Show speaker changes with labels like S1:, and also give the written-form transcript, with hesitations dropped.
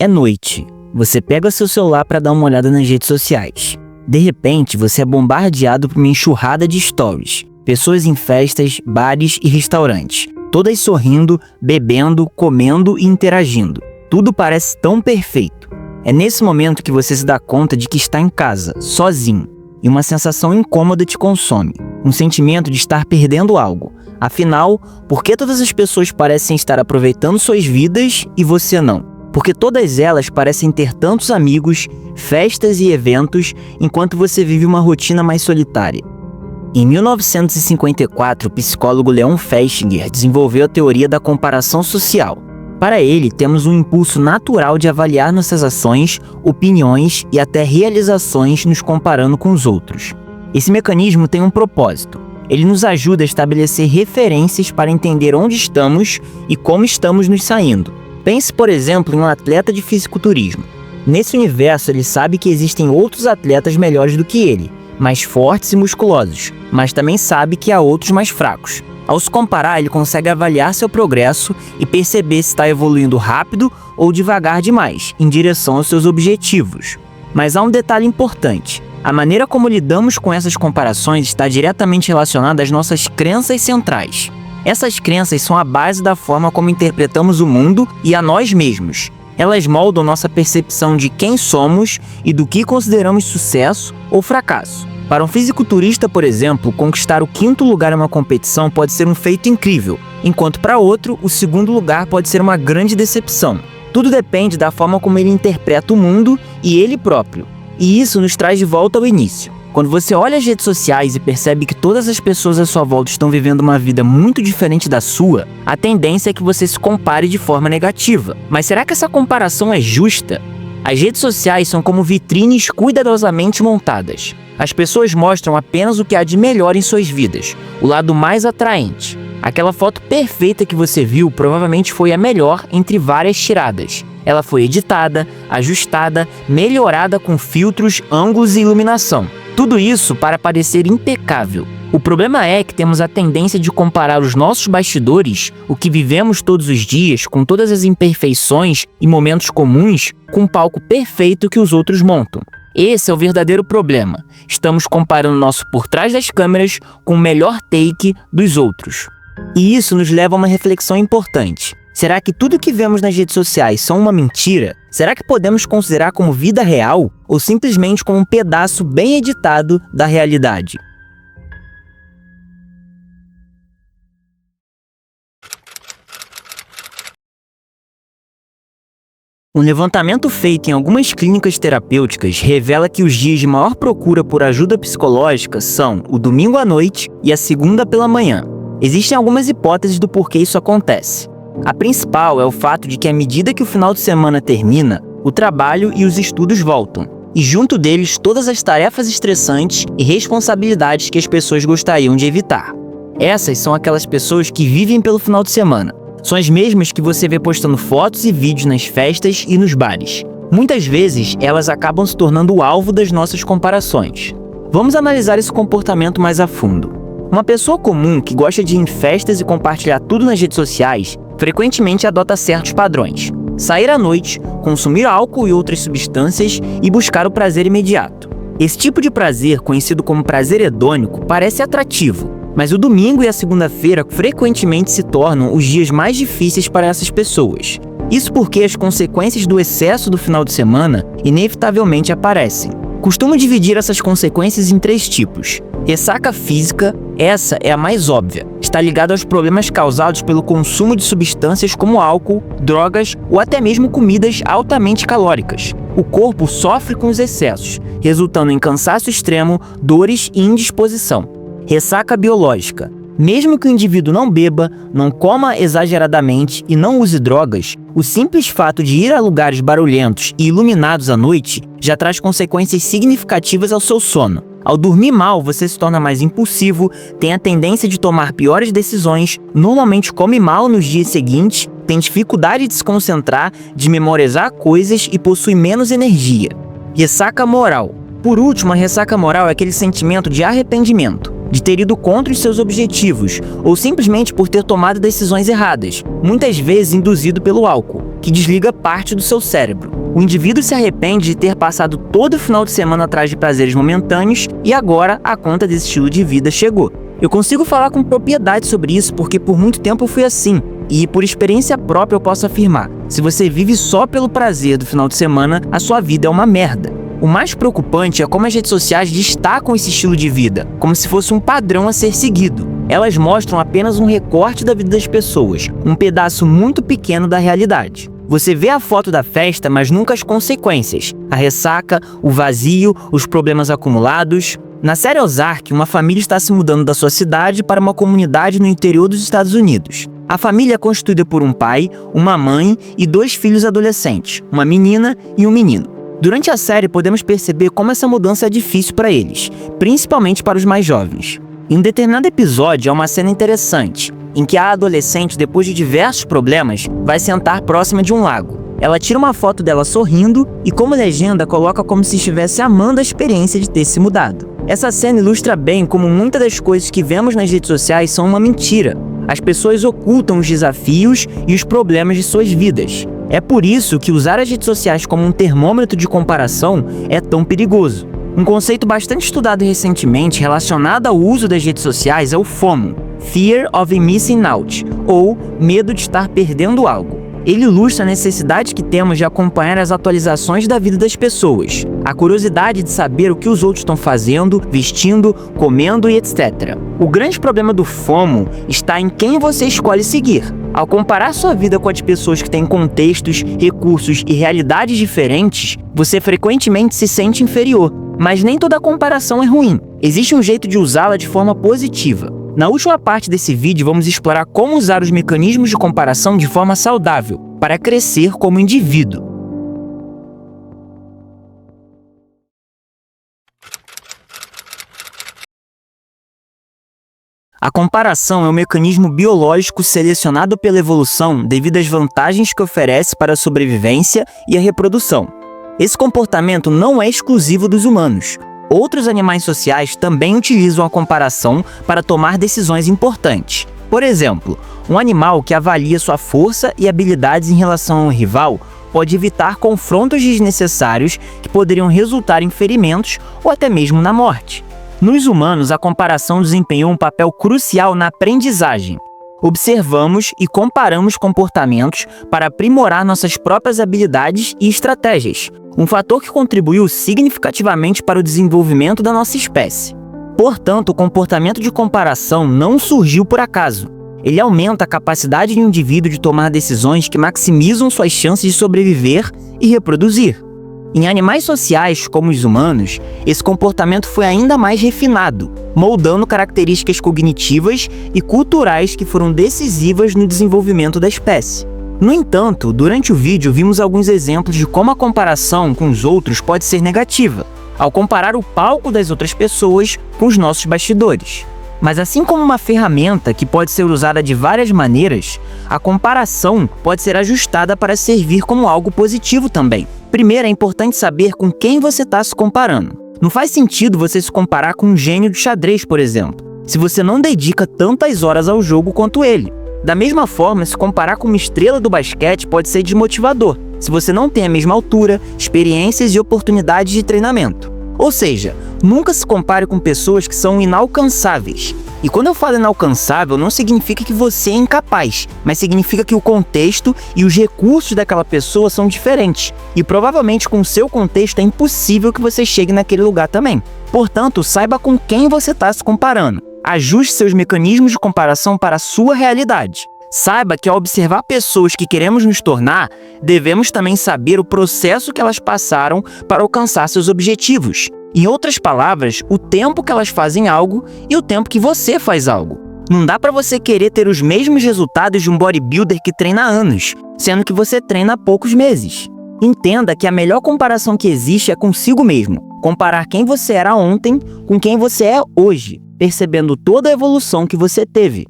S1: É noite. Você pega seu celular para dar uma olhada nas redes sociais. De repente, você é bombardeado por uma enxurrada de stories. Pessoas em festas, bares e restaurantes. Todas sorrindo, bebendo, comendo e interagindo. Tudo parece tão perfeito. É nesse momento que você se dá conta de que está em casa, sozinho. E uma sensação incômoda te consome. Um sentimento de estar perdendo algo. Afinal, por que todas as pessoas parecem estar aproveitando suas vidas e você não? Porque todas elas parecem ter tantos amigos, festas e eventos, enquanto você vive uma rotina mais solitária. Em 1954, o psicólogo Leon Festinger desenvolveu a teoria da comparação social. Para ele, temos um impulso natural de avaliar nossas ações, opiniões e até realizações nos comparando com os outros. Esse mecanismo tem um propósito. Ele nos ajuda a estabelecer referências para entender onde estamos e como estamos nos saindo. Pense, por exemplo, em um atleta de fisiculturismo. Nesse universo, ele sabe que existem outros atletas melhores do que ele, mais fortes e musculosos, mas também sabe que há outros mais fracos. Ao se comparar, ele consegue avaliar seu progresso e perceber se está evoluindo rápido ou devagar demais, em direção aos seus objetivos. Mas há um detalhe importante. A maneira como lidamos com essas comparações está diretamente relacionada às nossas crenças centrais. Essas crenças são a base da forma como interpretamos o mundo e a nós mesmos. Elas moldam nossa percepção de quem somos e do que consideramos sucesso ou fracasso. Para um fisiculturista, por exemplo, conquistar o 5º lugar em uma competição pode ser um feito incrível, enquanto para outro, o 2º lugar pode ser uma grande decepção. Tudo depende da forma como ele interpreta o mundo e ele próprio. E isso nos traz de volta ao início. Quando você olha as redes sociais e percebe que todas as pessoas à sua volta estão vivendo uma vida muito diferente da sua, a tendência é que você se compare de forma negativa. Mas será que essa comparação é justa? As redes sociais são como vitrines cuidadosamente montadas. As pessoas mostram apenas o que há de melhor em suas vidas, o lado mais atraente. Aquela foto perfeita que você viu provavelmente foi a melhor entre várias tiradas. Ela foi editada, ajustada, melhorada com filtros, ângulos e iluminação. Tudo isso para parecer impecável. O problema é que temos a tendência de comparar os nossos bastidores, o que vivemos todos os dias, com todas as imperfeições e momentos comuns, com o palco perfeito que os outros montam. Esse é o verdadeiro problema. Estamos comparando nosso por trás das câmeras com o melhor take dos outros. E isso nos leva a uma reflexão importante. Será que tudo que vemos nas redes sociais são uma mentira? Será que podemos considerar como vida real ou simplesmente como um pedaço bem editado da realidade? Um levantamento feito em algumas clínicas terapêuticas revela que os dias de maior procura por ajuda psicológica são o domingo à noite e a segunda pela manhã. Existem algumas hipóteses do porquê isso acontece. A principal é o fato de que à medida que o final de semana termina, o trabalho e os estudos voltam, e junto deles todas as tarefas estressantes e responsabilidades que as pessoas gostariam de evitar. Essas são aquelas pessoas que vivem pelo final de semana. São as mesmas que você vê postando fotos e vídeos nas festas e nos bares. Muitas vezes, elas acabam se tornando o alvo das nossas comparações. Vamos analisar esse comportamento mais a fundo. Uma pessoa comum que gosta de ir em festas e compartilhar tudo nas redes sociais frequentemente adota certos padrões. Sair à noite, consumir álcool e outras substâncias e buscar o prazer imediato. Esse tipo de prazer, conhecido como prazer hedônico, parece atrativo, mas o domingo e a segunda-feira frequentemente se tornam os dias mais difíceis para essas pessoas. Isso porque as consequências do excesso do final de semana inevitavelmente aparecem. Costumo dividir essas consequências em 3 tipos. Ressaca física, essa é a mais óbvia. Está ligada aos problemas causados pelo consumo de substâncias como álcool, drogas ou até mesmo comidas altamente calóricas. O corpo sofre com os excessos, resultando em cansaço extremo, dores e indisposição. Ressaca biológica. Mesmo que o indivíduo não beba, não coma exageradamente e não use drogas, o simples fato de ir a lugares barulhentos e iluminados à noite já traz consequências significativas ao seu sono. Ao dormir mal, você se torna mais impulsivo, tem a tendência de tomar piores decisões, normalmente come mal nos dias seguintes, tem dificuldade de se concentrar, de memorizar coisas e possui menos energia. Ressaca moral. Por último, a ressaca moral é aquele sentimento de arrependimento. de ter ido contra os seus objetivos, ou simplesmente por ter tomado decisões erradas, muitas vezes induzido pelo álcool, que desliga parte do seu cérebro. O indivíduo se arrepende de ter passado todo o final de semana atrás de prazeres momentâneos e agora a conta desse estilo de vida chegou. Eu consigo falar com propriedade sobre isso porque por muito tempo eu fui assim, e por experiência própria eu posso afirmar, se você vive só pelo prazer do final de semana, a sua vida é uma merda. O mais preocupante é como as redes sociais destacam esse estilo de vida, como se fosse um padrão a ser seguido. Elas mostram apenas um recorte da vida das pessoas, um pedaço muito pequeno da realidade. Você vê a foto da festa, mas nunca as consequências, a ressaca, o vazio, os problemas acumulados. Na série Ozark, uma família está se mudando da sua cidade para uma comunidade no interior dos Estados Unidos. A família é constituída por um pai, uma mãe e 2 filhos adolescentes, uma menina e um menino. Durante a série, podemos perceber como essa mudança é difícil para eles, principalmente para os mais jovens. Em um determinado episódio, há uma cena interessante, em que a adolescente, depois de diversos problemas, vai sentar próxima de um lago. Ela tira uma foto dela sorrindo e, como legenda, coloca como se estivesse amando a experiência de ter se mudado. Essa cena ilustra bem como muitas das coisas que vemos nas redes sociais são uma mentira. As pessoas ocultam os desafios e os problemas de suas vidas. É por isso que usar as redes sociais como um termômetro de comparação é tão perigoso. Um conceito bastante estudado recentemente relacionado ao uso das redes sociais é o FOMO, Fear of Missing Out, ou medo de estar perdendo algo. Ele ilustra a necessidade que temos de acompanhar as atualizações da vida das pessoas, a curiosidade de saber o que os outros estão fazendo, vestindo, comendo e etc. O grande problema do FOMO está em quem você escolhe seguir. Ao comparar sua vida com as pessoas que têm contextos, recursos e realidades diferentes, você frequentemente se sente inferior. Mas nem toda comparação é ruim. Existe um jeito de usá-la de forma positiva. Na última parte desse vídeo, vamos explorar como usar os mecanismos de comparação de forma saudável, para crescer como indivíduo. A comparação é um mecanismo biológico selecionado pela evolução devido às vantagens que oferece para a sobrevivência e a reprodução. Esse comportamento não é exclusivo dos humanos. Outros animais sociais também utilizam a comparação para tomar decisões importantes. Por exemplo, um animal que avalia sua força e habilidades em relação ao rival pode evitar confrontos desnecessários que poderiam resultar em ferimentos ou até mesmo na morte. Nos humanos, a comparação desempenhou um papel crucial na aprendizagem. Observamos e comparamos comportamentos para aprimorar nossas próprias habilidades e estratégias, um fator que contribuiu significativamente para o desenvolvimento da nossa espécie. Portanto, o comportamento de comparação não surgiu por acaso. Ele aumenta a capacidade do indivíduo de tomar decisões que maximizam suas chances de sobreviver e reproduzir. Em animais sociais, como os humanos, esse comportamento foi ainda mais refinado, moldando características cognitivas e culturais que foram decisivas no desenvolvimento da espécie. No entanto, durante o vídeo vimos alguns exemplos de como a comparação com os outros pode ser negativa, ao comparar o palco das outras pessoas com os nossos bastidores. Mas assim como uma ferramenta que pode ser usada de várias maneiras, a comparação pode ser ajustada para servir como algo positivo também. Primeiro, é importante saber com quem você está se comparando. Não faz sentido você se comparar com um gênio do xadrez, por exemplo, se você não dedica tantas horas ao jogo quanto ele. Da mesma forma, se comparar com uma estrela do basquete pode ser desmotivador, se você não tem a mesma altura, experiências e oportunidades de treinamento. Ou seja, nunca se compare com pessoas que são inalcançáveis. E quando eu falo inalcançável, não significa que você é incapaz, mas significa que o contexto e os recursos daquela pessoa são diferentes. E provavelmente com o seu contexto é impossível que você chegue naquele lugar também. Portanto, saiba com quem você está se comparando. Ajuste seus mecanismos de comparação para a sua realidade. Saiba que ao observar pessoas que queremos nos tornar, devemos também saber o processo que elas passaram para alcançar seus objetivos. Em outras palavras, o tempo que elas fazem algo e o tempo que você faz algo. Não dá para você querer ter os mesmos resultados de um bodybuilder que treina há anos, sendo que você treina há poucos meses. Entenda que a melhor comparação que existe é consigo mesmo. Comparar quem você era ontem com quem você é hoje, percebendo toda a evolução que você teve.